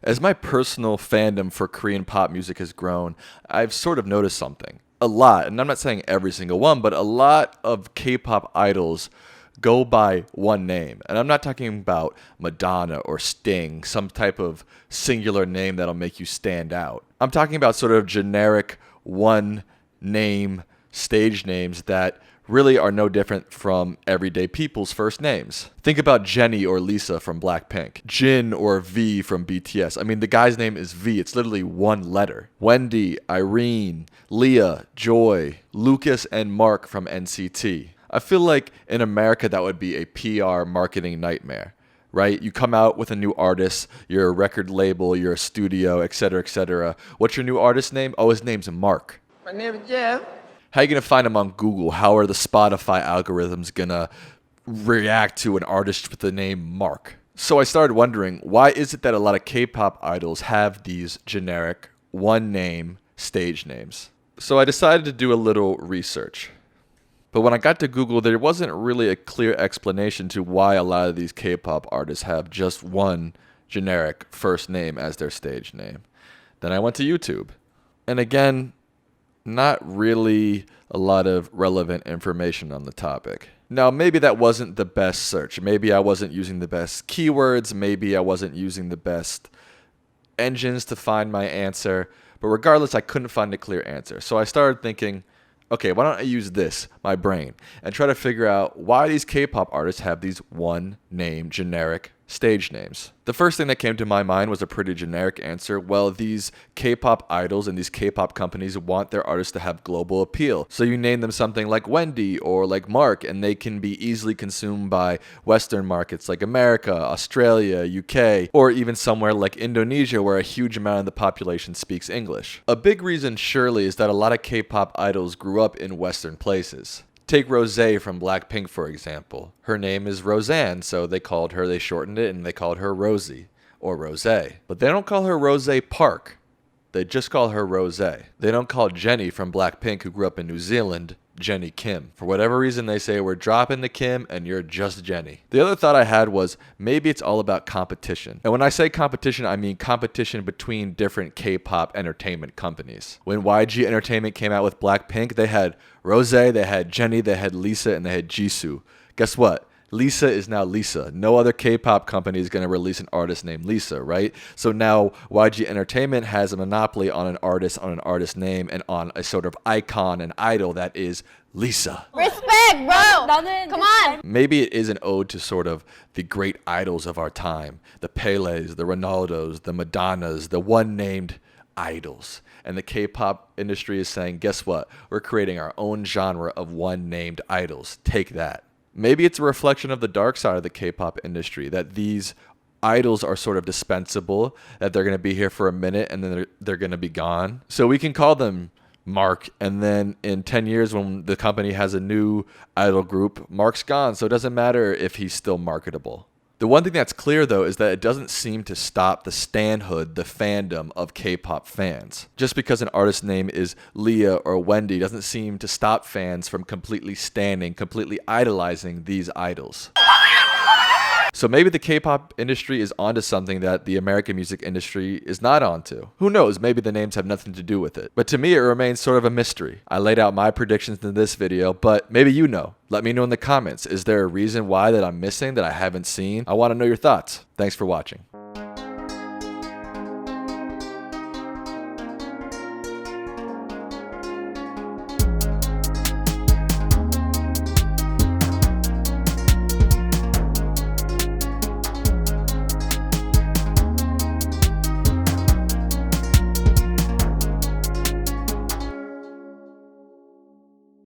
As my personal fandom for Korean pop music has grown, I've sort of noticed something. A lot, and I'm not saying every single one, but a lot of K-pop idols go by one name. And I'm not talking about Madonna or Sting, some type of singular name that'll make you stand out. I'm talking about sort of generic one name stage names that really are no different from everyday people's first names. Think about Jennie or Lisa from Blackpink, Jin or V from BTS. I mean, the guy's name is V. It's literally one letter. Wendy, Irene, Leah, Joy, Lucas, and Mark from NCT. I feel like in America that would be a PR marketing nightmare, right? You come out with a new artist, you're a record label, you're a studio, etc., etc. What's your new artist name? Oh, his name's Mark. My name is Jeff. How are you going to find him on Google? How are the Spotify algorithms going to react to an artist with the name Mark? So I started wondering, why is it that a lot of K-pop idols have these generic one-name stage names? So I decided to do a little research. But when I got to Google, there wasn't really a clear explanation to why a lot of these K-pop artists have just one generic first name as their stage name. Then I went to YouTube. And again, not really a lot of relevant information on the topic. Now, maybe that wasn't the best search. Maybe I wasn't using the best keywords. Maybe I wasn't using the best engines to find my answer. But regardless, I couldn't find a clear answer. So I started thinking, okay, why don't I use this, my brain, and try to figure out why these K-pop artists have these one-name generic stage names. The first thing that came to my mind was a pretty generic answer. Well, these K-pop idols and these K-pop companies want their artists to have global appeal. So you name them something like Wendy or like Mark, and they can be easily consumed by Western markets like America, Australia, UK, or even somewhere like Indonesia where a huge amount of the population speaks English. A big reason surely is that a lot of K-pop idols grew up in Western places. Take Rosé from Blackpink, for example. Her name is Roseanne, so they shortened it, and they called her Rosie, or Rosé. But they don't call her Rosé Park. They just call her Rosé. They don't call Jennie from Blackpink, who grew up in New Zealand, Jennie Kim. For whatever reason, they say, we're dropping the Kim, and you're just Jennie. The other thought I had was, maybe it's all about competition. And when I say competition, I mean competition between different K-pop entertainment companies. When YG Entertainment came out with Blackpink, they had Rosé, they had Jennie, they had Lisa, and they had Jisoo. Guess what? Lisa is now Lisa. No other K-pop company is going to release an artist named Lisa, right? So now YG Entertainment has a monopoly on an artist name, and on a sort of icon and idol that is Lisa. Respect, bro. Come on. Maybe it is an ode to sort of the great idols of our time. The Pelés, the Ronaldos, the Madonnas, the one-named idols. And the K-pop industry is saying, guess what? We're creating our own genre of one-named idols. Take that. Maybe it's a reflection of the dark side of the K-pop industry, that these idols are sort of dispensable, that they're going to be here for a minute and then they're going to be gone. So we can call them Mark, and then in 10 years when the company has a new idol group, Mark's gone. So it doesn't matter if he's still marketable. The one thing that's clear, though, is that it doesn't seem to stop the stanhood, the fandom of K-pop fans. Just because an artist's name is Leah or Wendy doesn't seem to stop fans from completely idolizing these idols. So maybe the K-pop industry is onto something that the American music industry is not onto. Who knows? Maybe the names have nothing to do with it. But to me, it remains sort of a mystery. I laid out my predictions in this video, but maybe you know. Let me know in the comments. Is there a reason why that I'm missing that I haven't seen? I want to know your thoughts. Thanks for watching.